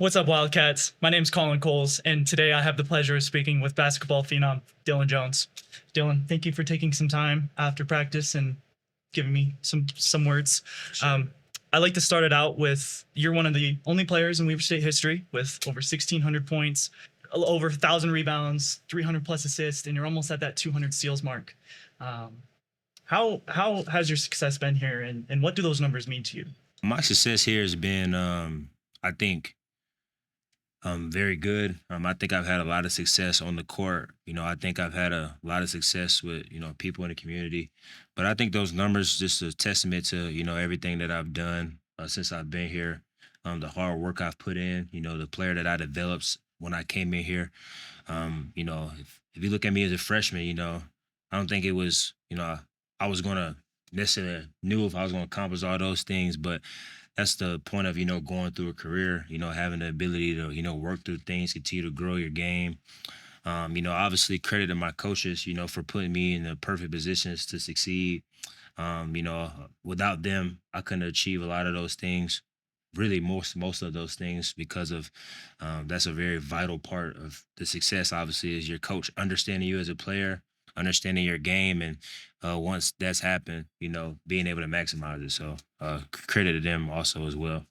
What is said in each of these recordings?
What's up, Wildcats? My name's Collyn Cowles, and today I have the pleasure of speaking with basketball phenom Dillon Jones. Dillon, thank you for taking some time after practice and giving me some words. I'd like to start it out with you're one of the only players in Weber State history with over 1,600 points, over 1,000 rebounds, 300 plus assists, and you're almost at that 200 steals mark. How has your success been here, and what do those numbers mean to you? My success here has been, I think, very good. I think I've had a lot of success on the court. I think I've had a lot of success with, people in the community. But I think those numbers just a testament to, everything that I've done since I've been here, the hard work I've put in, the player that I developed when I came in here. If you look at me as a freshman, I don't think it was, I was going to necessarily knew if I was going to accomplish all those things, but that's the point of going through a career, having the ability to work through things, continue to grow your game. Obviously credit to my coaches, for putting me in the perfect positions to succeed. Without them, I couldn't achieve a lot of those things. Really, most of those things because of that's a very vital part of the success. Obviously, is your coach understanding you as a player, understanding your game, and once that's happened, being able to maximize it. So credit to them also as well.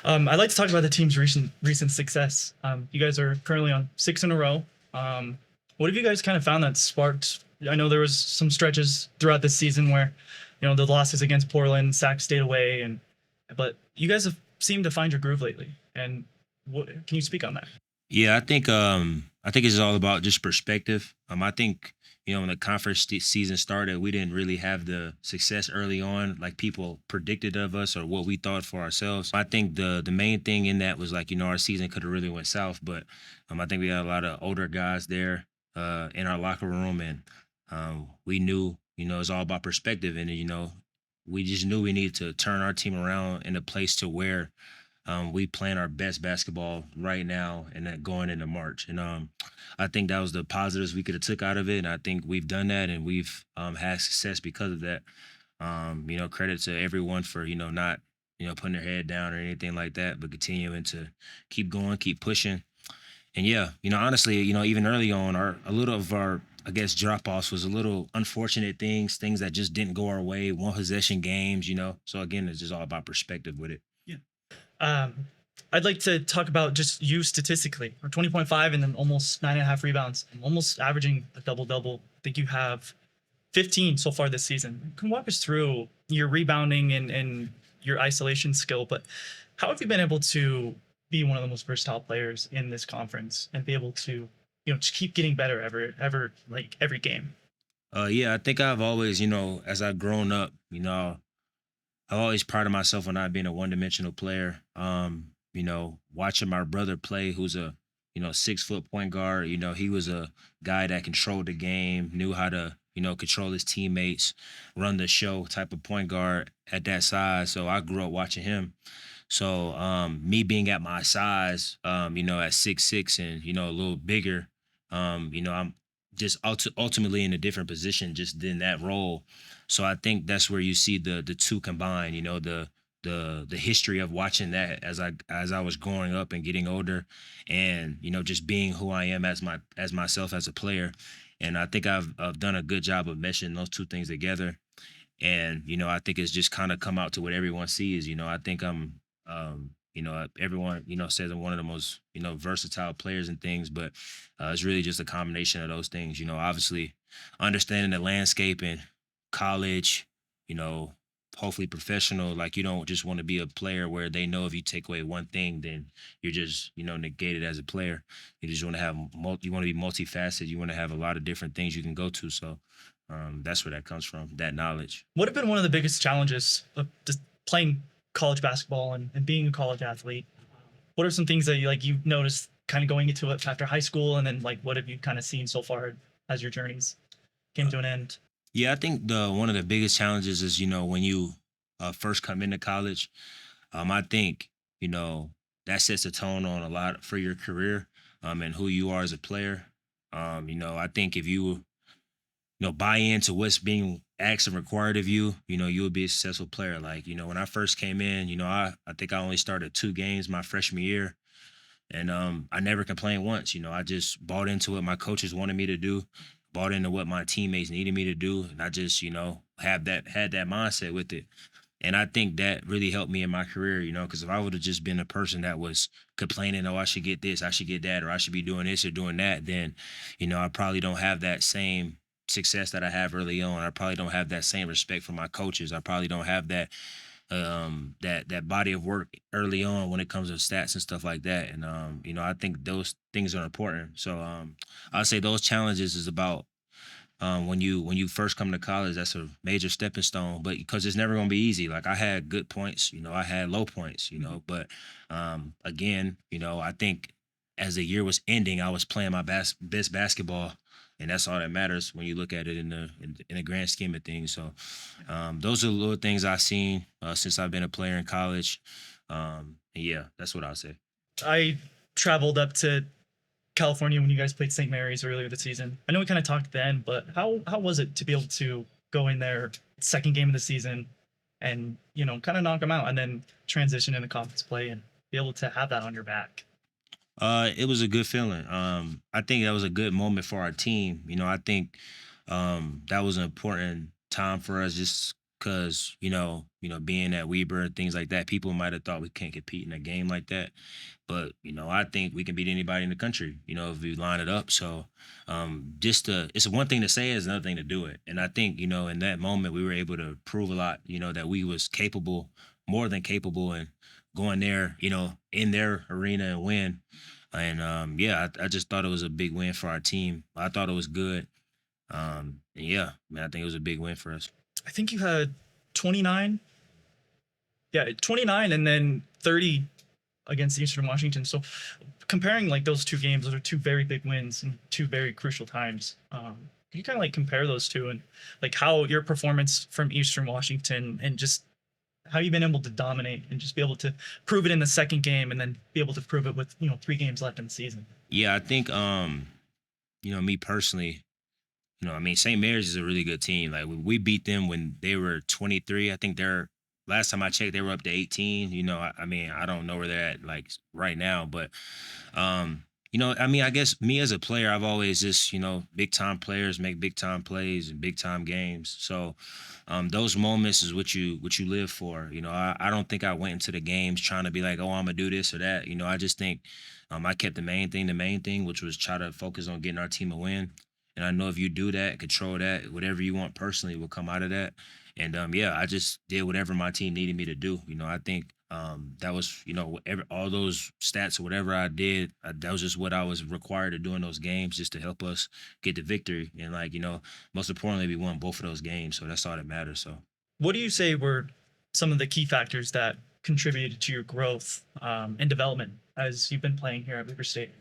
I'd like to talk about the team's recent success. You guys are currently on 6 in a row. What have you guys kind of found that sparked? I know there was some stretches throughout this season where, the losses against Portland, Sac stayed away, but you guys have seemed to find your groove lately. And can you speak on that? Yeah, I think it's all about just perspective. I think when the conference season started, we didn't really have the success early on like people predicted of us or what we thought for ourselves. I think the main thing in that was like our season could have really went south, but I think we had a lot of older guys there in our locker room, and we knew it's all about perspective, and we just knew we needed to turn our team around in a place to where we playing our best basketball right now and then going into March. And I think that was the positives we could have took out of it. And I think we've done that and we've had success because of that. Credit to everyone for, not, putting their head down or anything like that, but continuing to keep going, keep pushing. And yeah, honestly, even early on, a little of our, I guess, drop-offs was a little unfortunate things that just didn't go our way, one possession games, So again, it's just all about perspective with it. Um, I'd like to talk about just you statistically, or 20.5 and then almost 9.5 rebounds, and almost averaging a double-double. I think you have 15 so far this season. Can you walk us through your rebounding and your isolation skill, but how have you been able to be one of the most versatile players in this conference and be able to, just keep getting better like every game? Yeah, I think I've always, as I've grown up, I've always prided myself on not being a one-dimensional player. Watching my brother play, who's a 6 foot point guard. He was a guy that controlled the game, knew how to control his teammates, run the show type of point guard at that size. So I grew up watching him. So me being at my size, at 6'6" and a little bigger, I'm just ultimately in a different position just in that role. So I think that's where you see the two combined, the history of watching that as I was growing up and getting older, and just being who I am as myself as a player. And I think I've done a good job of meshing those two things together. And I think it's just kind of come out to what everyone sees. I think I'm everyone says I'm one of the most versatile players and things, but it's really just a combination of those things. Obviously understanding the landscape and college, hopefully professional. Like you don't just want to be a player where they know if you take away one thing, then you're just negated as a player. You just want to have you want to be multifaceted. You want to have a lot of different things you can go to. So that's where that comes from. That knowledge. What have been one of the biggest challenges of just playing college basketball and being a college athlete? What are some things that you've noticed kind of going into it after high school, and then what have you kind of seen so far as your journeys came to an end? Yeah, I think the one of the biggest challenges is when you first come into college. I think that sets a tone on a lot for your career and who you are as a player. I think if you buy into what's being asked and required of you, you'll be a successful player. Like when I first came in, I think I only started 2 games my freshman year. And I never complained once. I just bought into what my coaches wanted me to do, bought into what my teammates needed me to do, and I just had that mindset with it. And I think that really helped me in my career, because if I would have just been a person that was complaining, oh, I should get this, I should get that, or I should be doing this or doing that, then, I probably don't have that same success that I have early on. I probably don't have that same respect for my coaches. I probably don't have that body of work early on when it comes to stats and stuff like that. And I think those things are important. So I'd say those challenges is about when you first come to college, that's a major stepping stone. But because it's never going to be easy. Like I had good points, I had low points, But again, I think as the year was ending, I was playing my best basketball, and that's all that matters when you look at it in the grand scheme of things. So those are the little things I've seen since I've been a player in college. And yeah, that's what I'll say. I traveled up to California when you guys played St. Mary's earlier this season. I know we kind of talked then, but how was it to be able to go in there second game of the season and kind of knock them out and then transition into conference play and be able to have that on your back? It was a good feeling. I think that was a good moment for our team. I think that was an important time for us just because, being at Weber and things like that, people might have thought we can't compete in a game like that. But, I think we can beat anybody in the country, if we line it up. So it's one thing to say, it's another thing to do it. And I think, in that moment we were able to prove a lot, that we was capable, more than capable, and going there, in their arena and win. And yeah, I just thought it was a big win for our team. I thought it was good. And yeah, man, I think it was a big win for us. I think you had 29. Yeah, 29 and then 30 against Eastern Washington. So comparing like those two games, those are two very big wins and two very crucial times. Can you kind of like compare those two and like how your performance from Eastern Washington and just how you've been able to dominate and just be able to prove it in the second game and then be able to prove it with 3 games left in the season? Yeah, I think me personally, I mean, St. Mary's is a really good team. Like we beat them when they were 23. I think they're last time I checked, they were up to 18. I mean, I don't know where they're at like right now, but I mean, I guess me as a player, I've always just, big time players make big time plays and big time games. So those moments is what you live for. I don't think I went into the games trying to be like, oh, I'm gonna do this or that. I just think I kept the main thing, which was try to focus on getting our team a win. And I know if you do that, control that, whatever you want personally will come out of that. And yeah, I just did whatever my team needed me to do. I think that was, all those stats or whatever I did, that was just what I was required to do in those games just to help us get the victory. And like, most importantly, we won both of those games. So that's all that matters. So, What do you say were some of the key factors that contributed to your growth and development as you've been playing here at Weber State?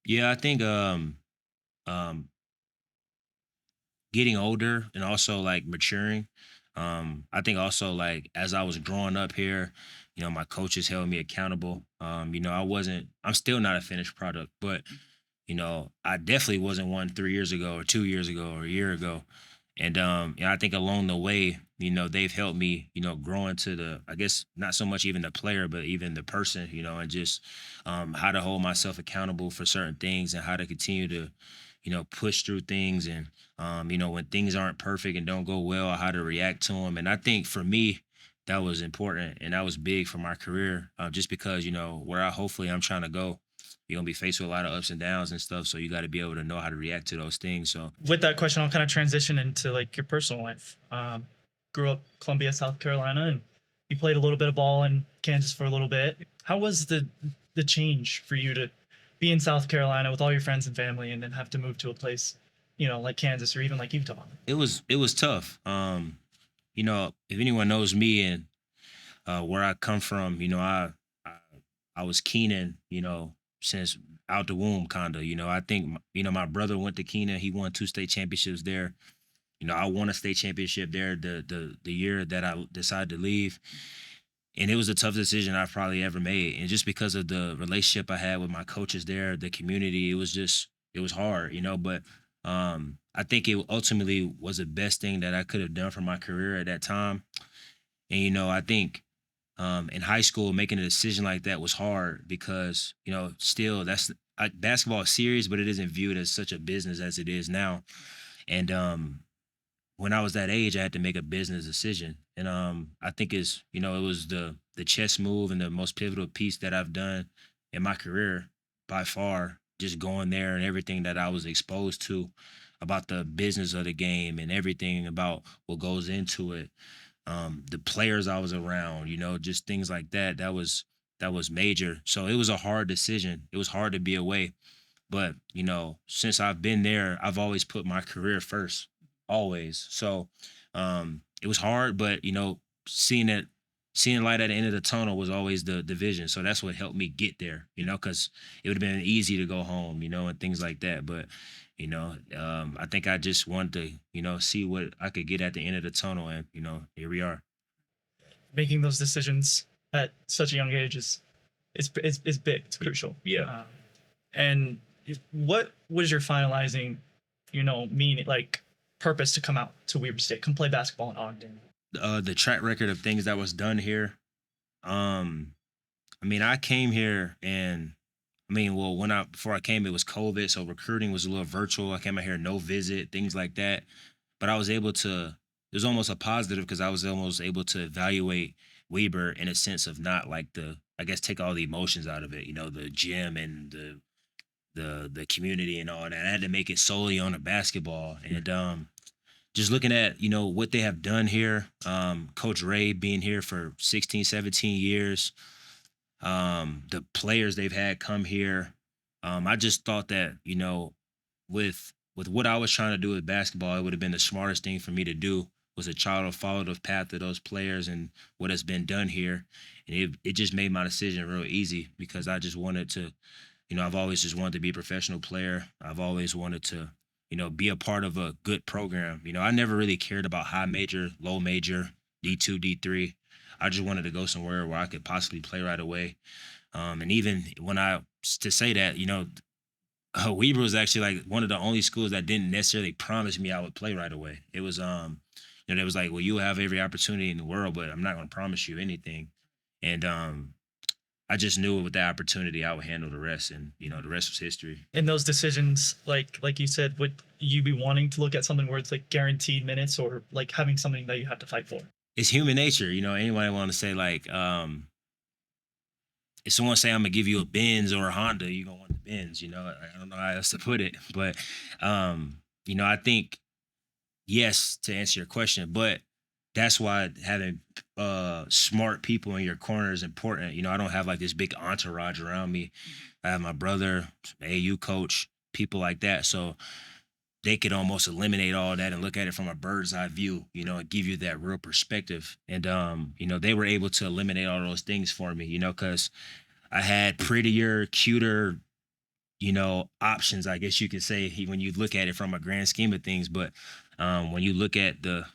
yeah, I think um, getting older and also like maturing. I think also like as I was growing up here, my coaches held me accountable. I'm still not a finished product, but I definitely wasn't one 3 years ago or 2 years ago or a year ago. And I think along the way, they've helped me, grow into I guess not so much even the player, but even the person, and just how to hold myself accountable for certain things and how to continue to, push through things and when things aren't perfect and don't go well, how to react to them. And I think for me, that was important and that was big for my career, just because where hopefully I'm trying to go, you're gonna be faced with a lot of ups and downs and stuff. So you got to be able to know how to react to those things. So With that question, I'll kind of transition into like your personal life. Grew up Columbia, South Carolina, and you played a little bit of ball in Kansas for a little bit. How was the change for you to be in South Carolina with all your friends and family and then have to move to a place, like Kansas or even like Utah? it was tough. If anyone knows me and where I come from, I I was Keenan, since out the womb, kind of. I think my brother went to Keenan. He won 2 state championships there. I won a state championship there the year that I decided to leave. And it was the toughest decision I've probably ever made. And just because of the relationship I had with my coaches there, the community, it was hard, But I think it ultimately was the best thing that I could have done for my career at that time. And I think In high school, making a decision like that was hard because, still basketball is serious, but it isn't viewed as such a business as it is now. And when I was that age, I had to make a business decision. And I think it was the chess move and the most pivotal piece that I've done in my career by far. Just going there and everything that I was exposed to about the business of the game and everything about what goes into it. The players I was around, just things like that. That was major. So it was a hard decision. It was hard to be away. But, since I've been there, I've always put my career first, always. So it was hard, but, seeing it, seeing light at the end of the tunnel was always the vision. So that's what helped me get there, because it would have been easy to go home, and things like that. But, I think I just wanted to, see what I could get at the end of the tunnel. And, here we are. Making those decisions at such a young age is big. It's crucial. Yeah. And what was your finalizing, meaning, like, purpose to come out to Weber State, come play basketball in Ogden? The track record of things that was done here. I came here and well, before I came, it was COVID, so recruiting was a little virtual. I came out here, no visit, things like that. But I was able to. It was almost a positive because I was almost able to evaluate Weber in a sense of not like I guess take all the emotions out of it. The gym and the community and all that. I had to make it solely on the basketball and just looking at what they have done here. Coach Ray being here for 16, 17 years. The players they've had come here. I just thought that, with what I was trying to do with basketball, it would have been the smartest thing for me to do was a child to follow the path of those players and what has been done here. And it just made my decision real easy because I just wanted to, I've always just wanted to be a professional player. I've always wanted to, be a part of a good program. I never really cared about high major, low major, D2, D3. I just wanted to go somewhere where I could possibly play right away. And even to say that, Weber was actually like one of the only schools that didn't necessarily promise me I would play right away. It was, they was like, well, you have every opportunity in the world, but I'm not going to promise you anything. And I just knew with that opportunity, I would handle the rest, and the rest was history. In those decisions, like you said, would you be wanting to look at something where it's like guaranteed minutes, or like having something that you have to fight for? It's human nature, Anyone want to say like, if someone say I'm gonna give you a Benz or a Honda, you're gonna want the Benz. I don't know how else to put it, but I think yes to answer your question, but that's why having smart people in your corner is important. I don't have like this big entourage around me. I have my brother, AU coach, people like that. So they could almost eliminate all that and look at it from a bird's eye view, and give you that real perspective. And, they were able to eliminate all those things for me, because I had prettier, cuter, options, I guess you could say, when you look at it from a grand scheme of things. But when you look at the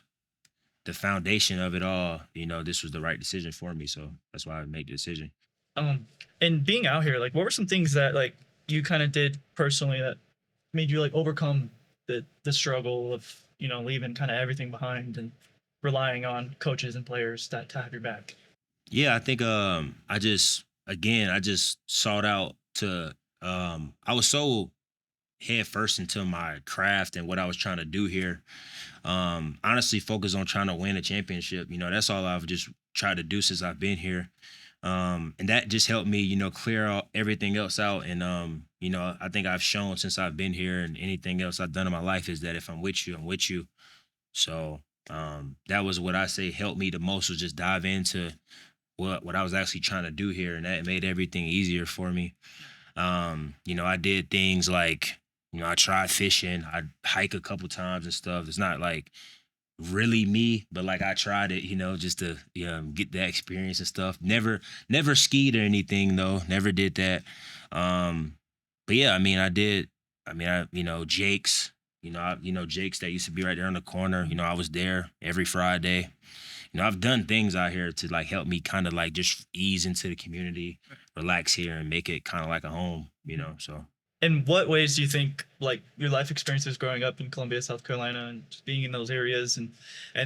foundation of it all, this was the right decision for me. So that's why I made the decision. And being out here, like, what were some things that like you kind of did personally that made you like overcome the struggle of, leaving kind of everything behind and relying on coaches and players to have your back? Yeah, I think I just sought out to I was so head first into my craft and what I was trying to do here. Honestly focus on trying to win a championship. That's all I've just tried to do since I've been here. And that just helped me, clear out everything else out. And, I think I've shown since I've been here and anything else I've done in my life is that if I'm with you, I'm with you. So that was what I say helped me the most, was just dive into what I was actually trying to do here. And that made everything easier for me. I did things like, I tried fishing. I hike a couple times and stuff. It's not like really me, but like I tried it, just to get that experience and stuff. Never skied or anything though. Never did that. But yeah, I did. Jake's. Jake's that used to be right there on the corner. I was there every Friday. I've done things out here to like help me kind of like just ease into the community, relax here, and make it kind of like a home. So. In what ways do you think, like, your life experiences growing up in Columbia, South Carolina, and just being in those areas, and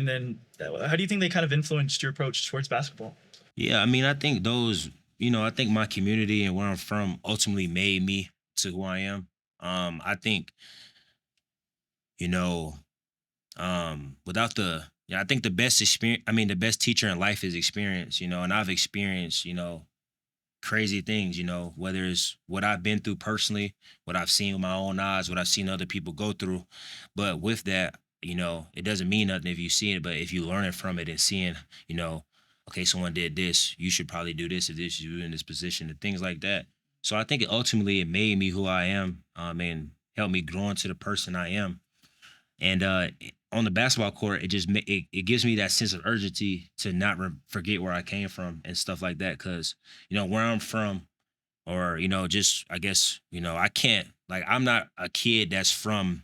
then how do you think they kind of influenced your approach towards basketball? Yeah, I mean, I think those, I think my community and where I'm from ultimately made me to who I am. I think, you know, without I think the best experience, I mean, the best teacher in life is experience, and I've experienced, crazy things, whether it's what I've been through personally, what I've seen with my own eyes, what I've seen other people go through. But with that, it doesn't mean nothing if you see it, but if you learn it from it and seeing, you know, okay, someone did this, you should probably do this if this you're in this position and things like that. So I think it made me who I am, and helped me grow into the person I am. And on the basketball court, it gives me that sense of urgency to not forget where I came from and stuff like that. Because where I'm from, or just I guess I can't, like, I'm not a kid that's from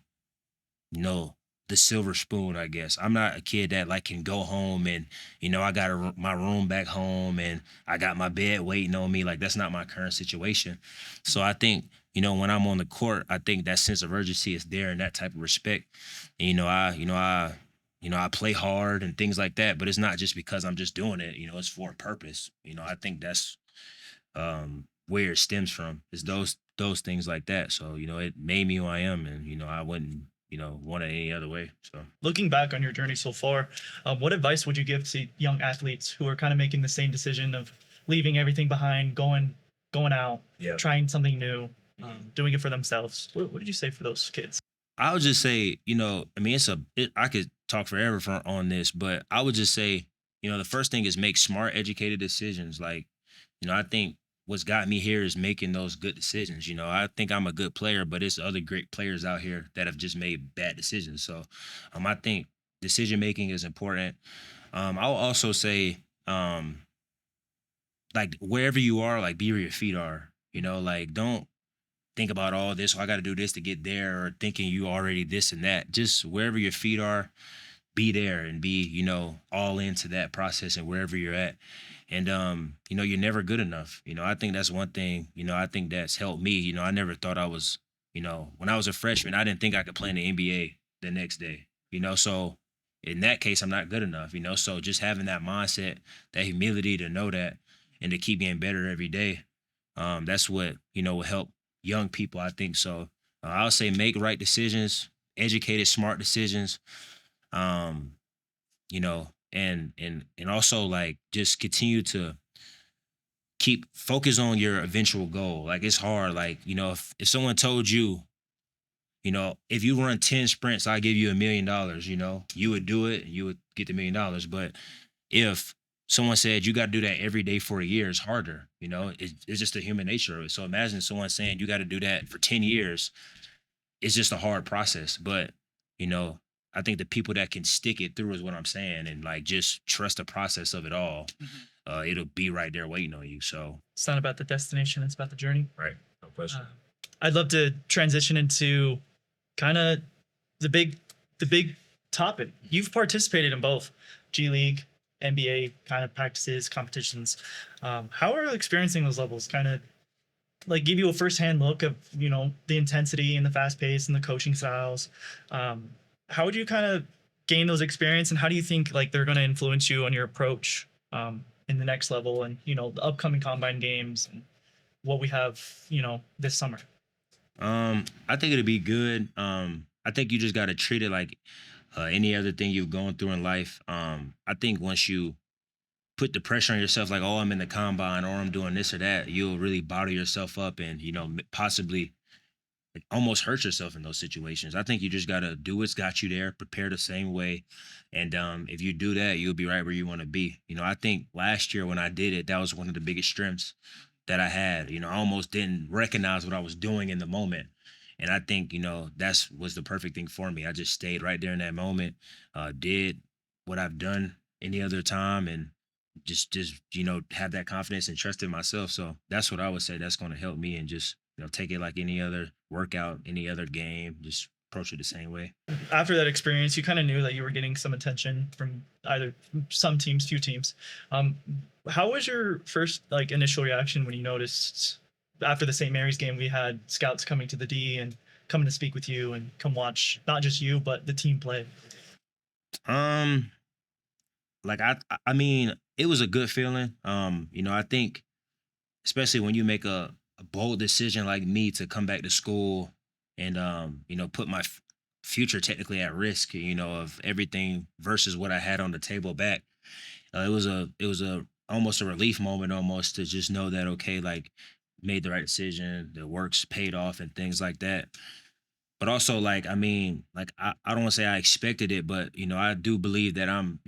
you know the silver spoon. I guess I'm not a kid that like can go home and I got my room back home and I got my bed waiting on me. Like, that's not my current situation. So I think when I'm on the court, I think that sense of urgency is there and that type of respect. And I play hard and things like that, but it's not just because I'm just doing it. It's for a purpose. I think that's where it stems from, is those things like that. So it made me who I am, and I wouldn't want it any other way. So Looking back on your journey so far, what advice would you give to young athletes who are kind of making the same decision of leaving everything behind, going out, yeah, trying something new, doing it for themselves? What did you say for those kids? I would just say, I mean, I could talk forever on this, but I would just say, the first thing is make smart, educated decisions. Like, I think what's got me here is making those good decisions. I think I'm a good player, but it's other great players out here that have just made bad decisions. So, I think decision making is important. I'll also say, like, wherever you are, like, be where your feet are. Like, don't think about all this. Oh, I got to do this to get there, or thinking you already this and that. Just wherever your feet are, be there and be, all into that process and wherever you're at. And you're never good enough. I think that's one thing, I think that's helped me. I never thought I was, when I was a freshman, I didn't think I could play in the NBA the next day. So in that case, I'm not good enough, so just having that mindset, that humility to know that, and to keep getting better every day. That's what, will help young people, I think. So I'll say make right decisions, educated, smart decisions, um and also, like, just continue to keep focus on your eventual goal. Like, it's hard, like, if someone told you, if you run 10 sprints, I'll give you $1 million, you would do it and you would get the $1 million. But if someone said you got to do that every day for a year, it's harder. It's just the human nature of it. So imagine someone saying you got to do that for 10 years. It's just a hard process. But, you know, I think the people that can stick it through is what I'm saying, and like just trust the process of it all. Mhm. It'll be right there waiting on you. So It's not about the destination; it's about the journey. right, no question. Uh, I'd love to transition into kind of the big the big topic. You've participated in both G League, NBA kind of practices, competitions. How are you experiencing those levels? Kind of like give you a firsthand look of the intensity and the fast pace and the coaching styles. Um, how would you kind of gain those experience, and how do you think like they're going to influence you on your approach in the next level, and the upcoming combine games and what we have this summer? I think it'll be good. I think you just got to treat it like any other thing you've gone through in life. I think once you put the pressure on yourself, like, oh, I'm in the combine or I'm doing this or that, you'll really bottle yourself up and possibly like, almost hurt yourself in those situations. I think you just got to do what's got you there, prepare the same way, and if you do that, you'll be right where you want to be. I think last year when I did it, that was one of the biggest strengths that I had. I almost didn't recognize what I was doing in the moment. And I think, that's was the perfect thing for me. I just stayed right there in that moment, did what I've done any other time, and just have that confidence and trust in myself. So that's what I would say that's going to help me, and just take it like any other workout, any other game, just approach it the same way. After that experience, you kind of knew that you were getting some attention from either some teams, few teams. Um, how was your first like initial reaction when you noticed after the St. Mary's game we had scouts coming to the D and coming to speak with you and come watch not just you but the team play? Um, like I mean, it was a good feeling. I think especially when you make a bold decision like me to come back to school and put my future technically at risk, of everything versus what I had on the table back. It was a almost a relief moment almost to just know that okay, like made the right decision, the work's paid off and things like that. But also like I mean, like I don't want to say I expected it, but I do believe that I'm,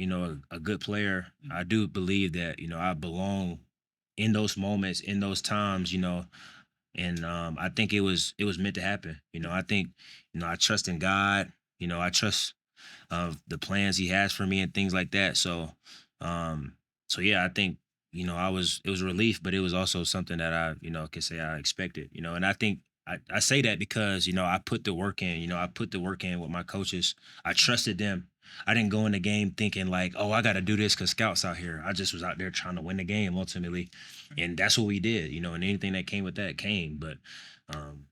a good player. I do believe that, I belong in those moments, in those times, and I think it was meant to happen. I think, I trust in God, I trust of the plans he has for me and things like that. Um, so yeah, I think it was a relief, but it was also something that I can say I expected. And I think I say that because I put the work in. I put the work in with my coaches. I trusted them. I didn't go in the game thinking like, oh, I got to do this because scouts out here. I just was out there trying to win the game ultimately, and that's what we did. And anything that came with that came. But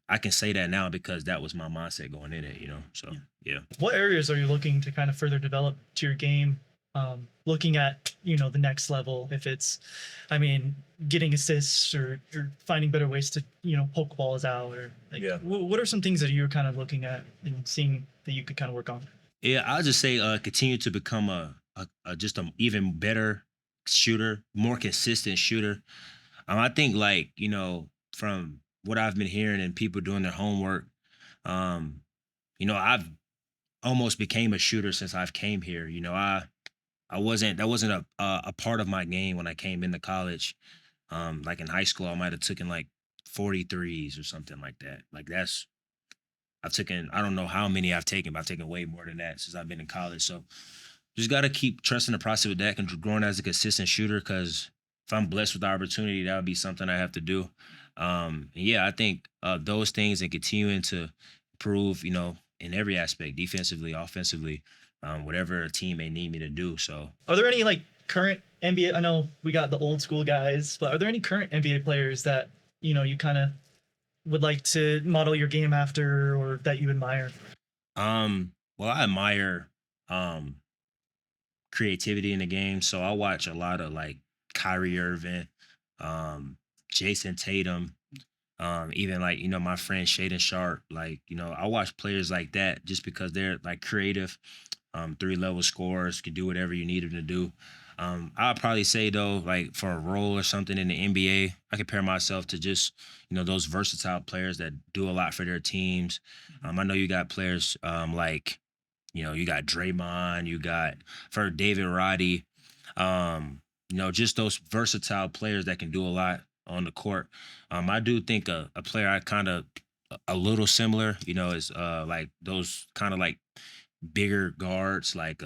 I can say that now because that was my mindset going in it. So Yeah. yeah. What areas are you looking to kind of further develop to your game? Looking at the next level, if it's, I mean, getting assists or finding better ways to poke balls out, or like, Yeah. what are some things that you're kind of looking at and seeing that you could kind of work on? Yeah, I'll just say continue to become a just a even better shooter, more consistent shooter. I think like, from what I've been hearing and people doing their homework, um, I've almost became a shooter since I've came here. I wasn't that wasn't a part of my game when I came into college. Like in high school, I might have taken like 43s or something like that. Like I've taken, I don't know how many I've taken, but I've taken way more than that since I've been in college. So just got to keep trusting the process with that and growing as a consistent shooter. Because if I'm blessed with the opportunity, that would be something I have to do. And yeah, I think those things and continuing to improve, in every aspect, defensively, offensively, whatever a team may need me to do. So Are there any like current NBA? I know we got the old school guys, but are there any current NBA players that you kind of would like to model your game after, or that you admire? well, I admire um creativity in the game. So I watch a lot of like Kyrie Irving, um, Jason Tatum, even like, my friend Shaden Sharp. Like, I watch players like that just because they're like creative, three-level scorers, can do whatever you need them to do. I'll probably say though, like for a role or something in the NBA, I compare myself to just, those versatile players that do a lot for their teams. I know you got players like you got Draymond, you got for David Roddy, just those versatile players that can do a lot on the court. I do think a player I kind of a little similar, is like those kind of like bigger guards, like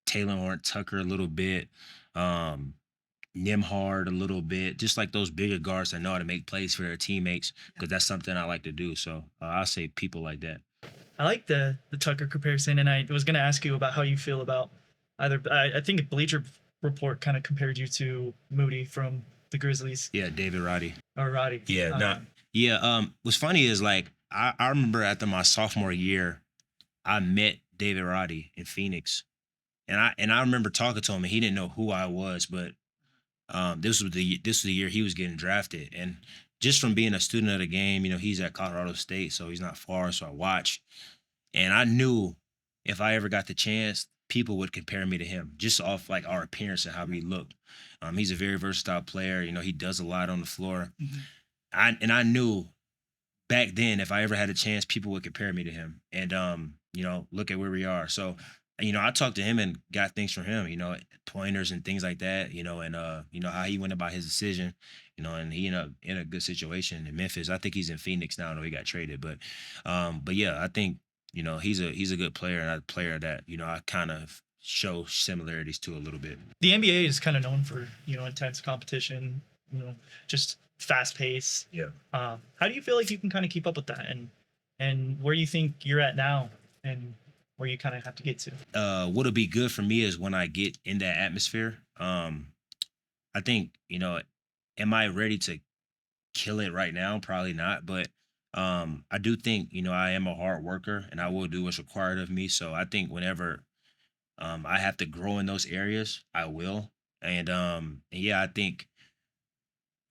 Taylor Horn Tucker a little bit, um, Nimhard a little bit, just like those bigger guards that know how to make plays for their teammates, because that's something I like to do. So I'll say people like that. I like the Tucker comparison, and I was going to ask you about how you feel about either. I think Bleacher Report kind of compared you to Moody from the Grizzlies, Yeah, David Roddy. or Roddy. Yeah, no. Yeah, what's funny is like I remember after my sophomore year, I met David Roddy in Phoenix. And I remember talking to him and he didn't know who I was, but this was the year he was getting drafted. And just from being a student of the game, he's at Colorado State, so he's not far. So I watched. And I knew if I ever got the chance, people would compare me to him just off like our appearance and how we looked. He's a very versatile player. He does a lot on the floor. Mhm. I knew back then if I ever had a chance, people would compare me to him. And look at where we are. So, I talked to him and got things from him, pointers and things like that, and how he went about his decision, and he ended up in a good situation in Memphis. I think he's in Phoenix now. I know he got traded, but yeah, I think, he's a good player and a player that, I kind of show similarities to a little bit. The NBA is kind of known for intense competition, just fast pace. Yeah. How do you feel like you can kind of keep up with that, and where you think you're at now, and where you kind of have to get to? What'll be good for me is when I get in that atmosphere. I think, am I ready to kill it right now? Probably not, but I do think, I am a hard worker and I will do what's required of me. So I think whenever I have to grow in those areas, I will. And yeah, I think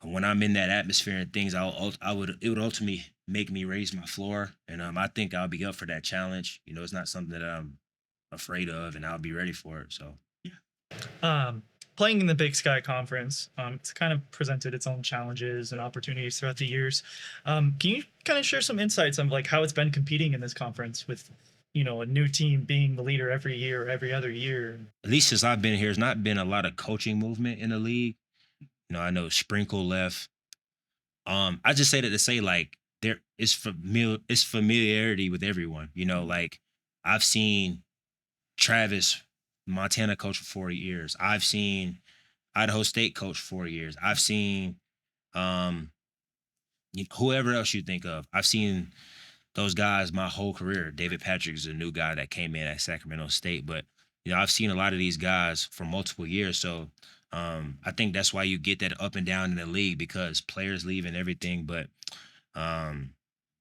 when I'm in that atmosphere and things, I would it would ultimately make me raise my floor, and I think I'll be up for that challenge. It's not something that I'm afraid of, and I'll be ready for it. So Um, Playing in the Big Sky Conference, it's kind of presented its own challenges and opportunities throughout the years. Can you kind of share some insights on like how it's been competing in this conference with, a new team being the leader every year, or every other year? at least since I've been here, there's not been a lot of coaching movement in the league. I know Sprinkle left. I just say that to say like there is familiarity with everyone. Like I've seen Travis, Montana coach for 4 years. I've seen Idaho State coach 4 years. I've seen um whoever else you think of. I've seen those guys my whole career. David Patrick is a new guy that came in at Sacramento State, but I've seen a lot of these guys for multiple years. So I think that's why you get that up and down in the league because players leave and everything, but um,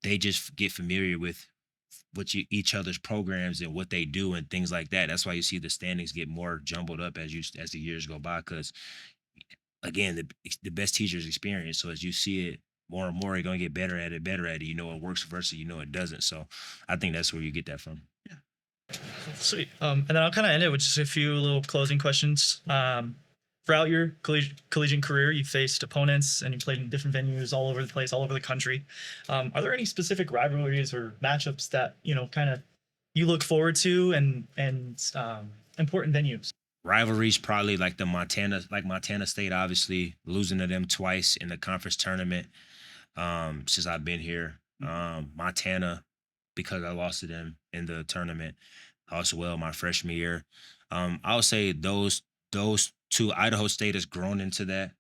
they just get familiar with each other's programs and what they do and things like that. That's why you see the standings get more jumbled up as the years go by. Because again, the best teachers experience. So as you see it more and more, you're gonna get better at it, better at it. It works versus it doesn't. So I think that's where you get that from. Sweet. And then I'll kind of end it with just a few little closing questions. Throughout your collegiate career, you faced opponents and you played in different venues all over the place, all over the country. Are there any specific rivalries or matchups that kind of you look forward to and important venues? Rivalries probably like Montana State, obviously losing to them twice in the conference tournament since I've been here. Montana because I lost to them in the tournament also well my freshman year. I would say those two. Idaho State has grown into that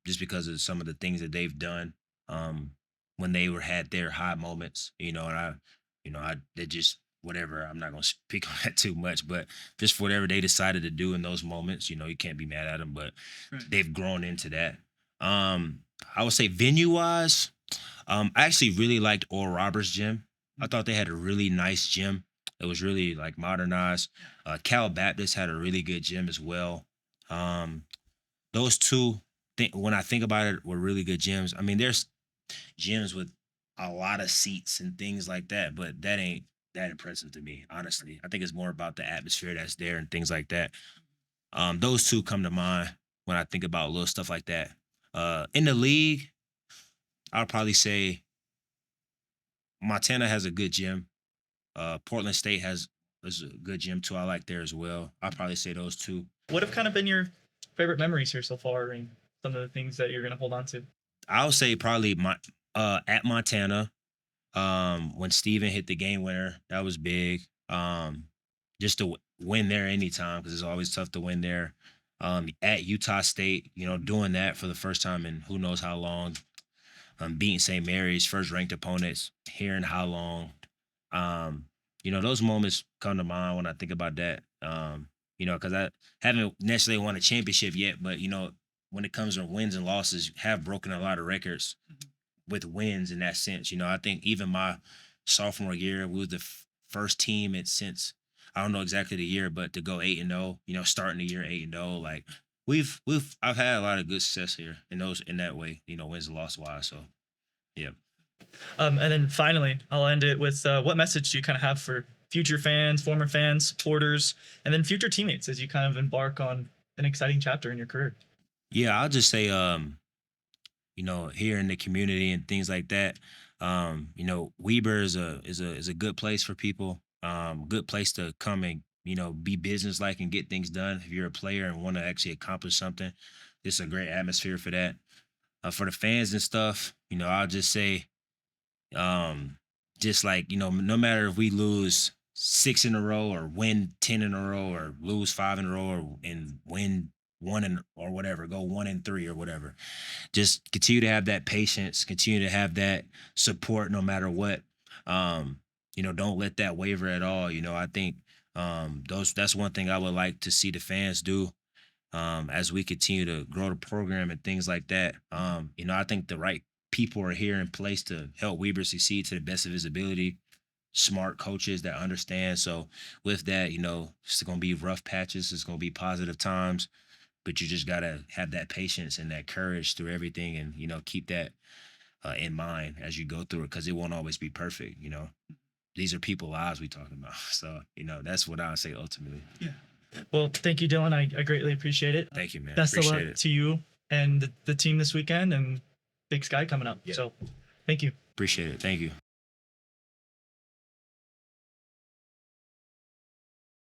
just because of some of the things that they've done when they had their high moments. And I they just whatever. I'm not gonna speak on that too much, but just for whatever they decided to do in those moments, you can't be mad at them. But Right. they've grown into that. I would say venue wise, I actually really liked Oral Roberts Gym. I thought they had a really nice gym. It was really like modernized. Cal Baptist had a really good gym as well. Um, those two, when I think about it, were really good gyms. I mean, there's gyms with a lot of seats and things like that, but that ain't that impressive to me, honestly. I think it's more about the atmosphere that's there and things like that. Those two come to mind when I think about little stuff like that. In the league, I'll probably say Montana has a good gym. Portland State is a good gym too. I like there as well. I'll probably say those two. What have kind of been your favorite memories here so far, and some of the things that you're gonna hold on to? I'll say probably my at Montana, when Steven hit the game winner, that was big. Just to win there anytime because it's always tough to win there. At Utah State, doing that for the first time in who knows how long. Beating St. Mary's, first ranked opponents, hearing how long. Um, those moments come to mind when I think about that. Because I haven't necessarily won a championship yet, but when it comes to wins and losses, have broken a lot of records with wins in that sense. I think even my sophomore year, we was the first team since I don't know exactly the year, but to go 8-0, starting the year 8-0, like I've had a lot of good success here in that way, wins and loss wise. So yeah. And then finally, I'll end it with what message do you kind of have for future fans, former fans, supporters, and then future teammates as you kind of embark on an exciting chapter in your career? Yeah, I'll just say here in the community and things like that. Weber is a good place for people. Good place to come and be business like and get things done. If you're a player and want to actually accomplish something, it's a great atmosphere for that. For the fans and stuff, I'll just say, just like no matter if we lose 6 in a row or win 10 in a row or lose 5 in a row and win or whatever, go 1-3 or whatever, just continue to have that patience, continue to have that support no matter what. Don't let that waver at all. I think that's one thing I would like to see the fans do as we continue to grow the program and things like that. I think the right people are here in place to help Weber succeed to the best of his ability. Smart coaches that understand. So with that, it's going to be rough patches. It's going to be positive times. but you just gotta have that patience and that courage through everything, and keep that in mind as you go through it, because it won't always be perfect. These are people lives we talking about, so that's what I would say ultimately. Yeah. Well, thank you, Dylan. I greatly appreciate it. Thank you, man. Best of Appreciate luck it. to you and the team this weekend, and Big Sky coming up. Yeah. So thank you. Appreciate it. Thank you.